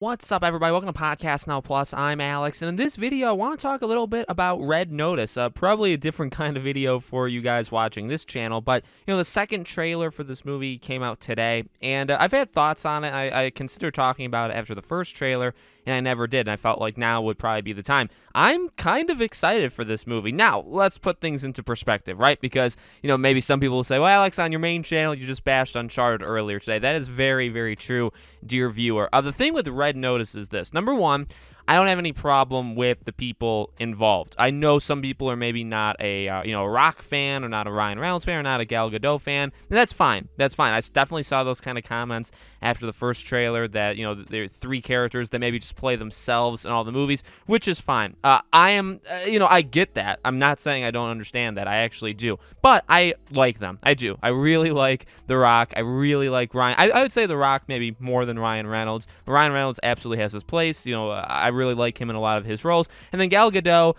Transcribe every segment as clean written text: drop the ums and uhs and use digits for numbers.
What's up, everybody? Welcome to Podcast Now Plus. I'm Alex, and in this video, I want to talk a little bit about Red Notice. Probably a different kind of video for you guys watching this channel, but the second trailer for this movie came out today, and I've had thoughts on it. I considered talking about it after the first trailer, and I never did, and I felt like now would probably be the time. I'm kind of excited for this movie. Now, let's put things into perspective, right? Because, maybe some people will say, well, Alex, on your main channel, you just bashed Uncharted earlier today. That is very, very true, dear viewer. The thing with Red Notice is this. Number one, I don't have any problem with the people involved. I know some people are maybe not a Rock fan, or not a Ryan Reynolds fan, or not a Gal Gadot fan, and that's fine. That's fine. I definitely saw those kind of comments after the first trailer that there are three characters that maybe just play themselves in all the movies, which is fine. I get that. I'm not saying I don't understand that. I actually do, but I like them. I do. I really like The Rock. I really like Ryan. I would say The Rock maybe more than Ryan Reynolds, but Ryan Reynolds absolutely has his place. I really like him in a lot of his roles. And then Gal Gadot,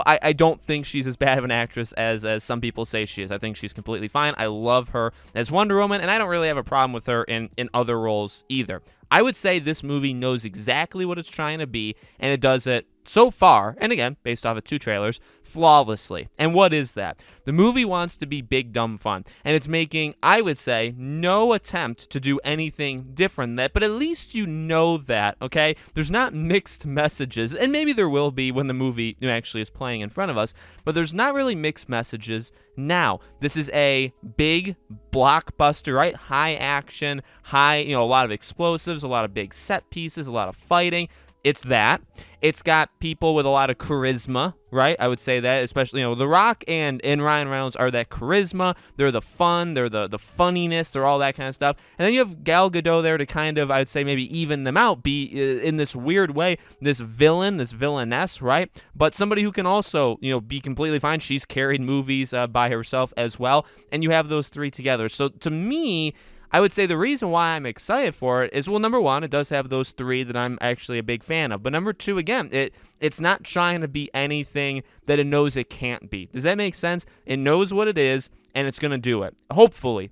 I don't think she's as bad of an actress as some people say she is. I think she's completely fine. I love her as Wonder Woman, and I don't really have a problem with her in other roles either. I would say this movie knows exactly what it's trying to be, and it does it so far, and again, based off of two trailers, flawlessly. And what is that? The movie wants to be big, dumb fun, and it's making, I would say, no attempt to do anything different than that, but at least you know that, okay? There's not mixed messages, and maybe there will be when the movie actually is playing in front of us, but there's not really mixed messages now. This is a big blockbuster, right? High action, a lot of explosives, a lot of big set pieces, a lot of fighting. It's that. It's got people with a lot of charisma, right? I would say that, especially, The Rock and Ryan Reynolds are that charisma. They're the fun. They're the funniness. They're all that kind of stuff. And then you have Gal Gadot there to kind of, I would say, maybe even them out, be in this weird way, this villainess, right? But somebody who can also, be completely fine. She's carried movies by herself as well. And you have those three together. So to me, I would say the reason why I'm excited for it is, well, number one, it does have those three that I'm actually a big fan of. But number two, again, it's not trying to be anything that it knows it can't be. Does that make sense? It knows what it is, and it's going to do it. Hopefully.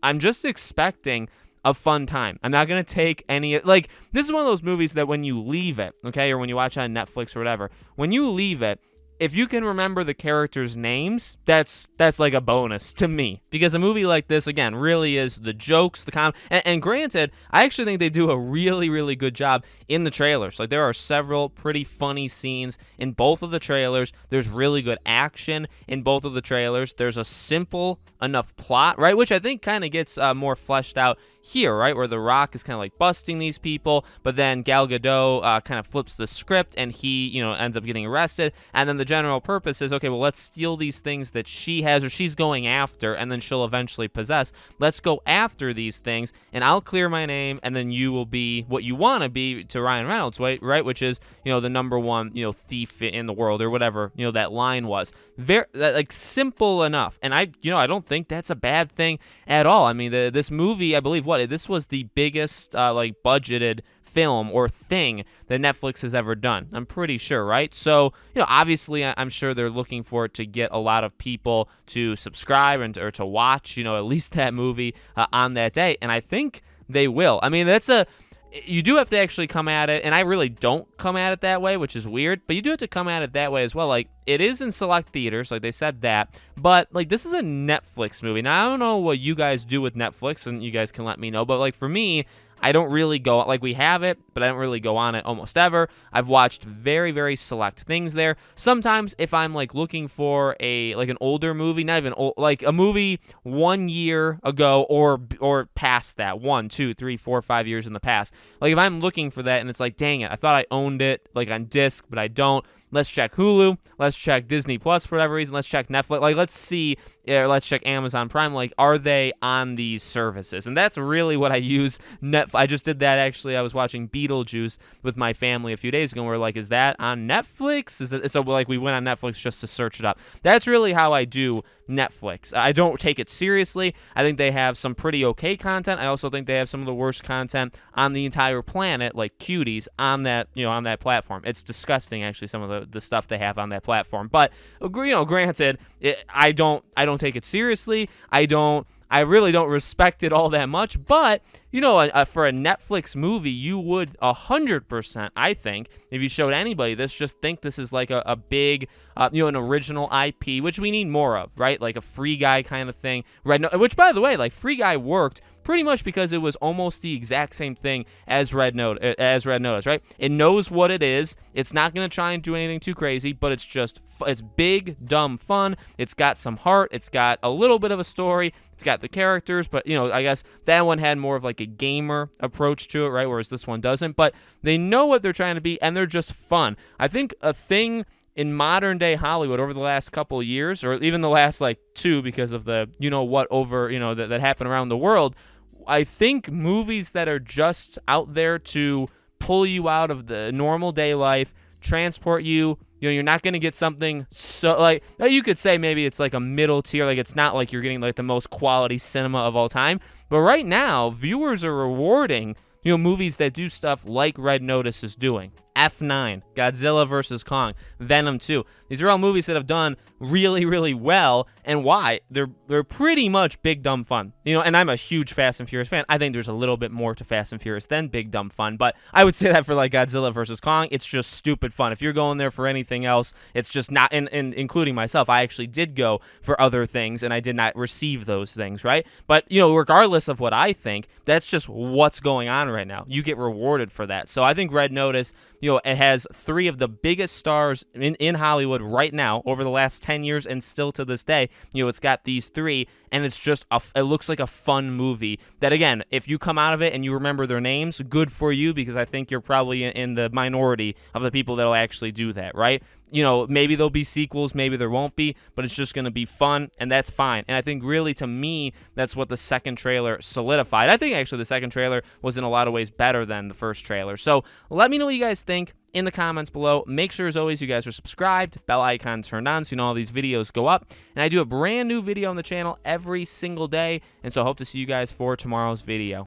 I'm just expecting a fun time. I'm not going to take any, this is one of those movies that when you leave it, okay, or when you watch it on Netflix or whatever, when you leave it, if you can remember the characters' names, that's like a bonus to me. Because a movie like this, again, really is the jokes, and granted, I actually think they do a really, really good job in the trailers. Like, there are several pretty funny scenes in both of the trailers. There's really good action in both of the trailers. There's a simple enough plot, right, which I think kind of gets more fleshed out here, right, where The Rock is kind of like busting these people, but then Gal Gadot kind of flips the script, and he, ends up getting arrested, and then the general purpose is, okay, well, let's steal these things that she has, or she's going after, and then she'll eventually possess. Let's go after these things, and I'll clear my name, and then you will be what you want to be to Ryan Reynolds, right, which is, the number one, thief in the world, or whatever, that line was. Very, simple enough, and I don't think that's a bad thing at all. I mean, this movie, I believe, this was the biggest, budgeted film or thing that Netflix has ever done. I'm pretty sure, right? So, obviously, I'm sure they're looking for it to get a lot of people to subscribe or to watch, at least that movie on that day, and I think they will. I mean, you do have to actually come at it, and I really don't come at it that way, which is weird, but you do have to come at it that way as well. Like, it is in select theaters, like they said that, but, this is a Netflix movie. Now, I don't know what you guys do with Netflix, and you guys can let me know, but, for me, I don't really go, we have it, but I don't really go on it almost ever. I've watched very, very select things there. Sometimes if I'm, looking for an older movie, not even old, a movie 1 year ago or past that, 1, 2, 3, 4, 5 years in the past. If I'm looking for that and it's dang it, I thought I owned it, on disc, but I don't. Let's check Hulu. Let's check Disney Plus for whatever reason. Let's check Netflix. Let's see. Let's check Amazon Prime. Are they on these services? And that's really what I use. I just did that, actually. I was watching Beetlejuice with my family a few days ago. And we're is that on Netflix? So we went on Netflix just to search it up. That's really how I do Netflix. I don't take it seriously. I think they have some pretty okay content. I also think they have some of the worst content on the entire planet, like Cuties, on that platform. It's disgusting, actually, some of the stuff they have on that platform. But granted, I don't take it seriously. I don't I really don't respect it all that much. But, you know, for a Netflix movie, you would 100%, I think, if you showed anybody this, just think this is like a big, you know, an original IP, which we need more of, right? Like a Free Guy kind of thing. Which, by the way, like Free Guy worked pretty much because it was almost the exact same thing as Red Notice, right? It knows what it is. It's not going to try and do anything too crazy, but it's just, it's big, dumb fun. It's got some heart. It's got a little bit of a story. It's got the characters, but, you know, I guess that one had more of like a gamer approach to it, right? Whereas this one doesn't, but they know what they're trying to be, and they're just fun. I think a thing in modern day Hollywood over the last couple of years, or even the last like 2, because of the, you know, what over, you know, that happened around the world, I think movies that are just out there to pull you out of the normal day life, transport you, you know, you're not going to get something so, like, you could say maybe it's like a middle tier, like it's not like you're getting like the most quality cinema of all time, but right now, viewers are rewarding, you know, movies that do stuff like Red Notice is doing. F9, Godzilla vs. Kong, Venom 2. These are all movies that have done really, really well. And why? They're pretty much big, dumb fun. You know, and I'm a huge Fast and Furious fan. I think there's a little bit more to Fast and Furious than big, dumb fun. But I would say that for like Godzilla vs. Kong, it's just stupid fun. If you're going there for anything else, it's just not, and including myself, I actually did go for other things and I did not receive those things, right? But, you know, regardless of what I think, that's just what's going on right now. You get rewarded for that. So I think Red Notice, you know, it has 3 of the biggest stars in Hollywood right now over the last 10 years and still to this day. You know, it's got these 3, and it's just, it looks like a fun movie that, again, if you come out of it and you remember their names, good for you, because I think you're probably in the minority of the people that'll actually do that, right? You know, maybe there'll be sequels, maybe there won't be, but it's just going to be fun, and that's fine. And I think really, to me, that's what the second trailer solidified. I think actually the second trailer was in a lot of ways better than the first trailer. So let me know what you guys think in the comments below. Make sure, as always, you guys are subscribed, bell icon turned on so you know all these videos go up. And I do a brand new video on the channel every single day, and so I hope to see you guys for tomorrow's video.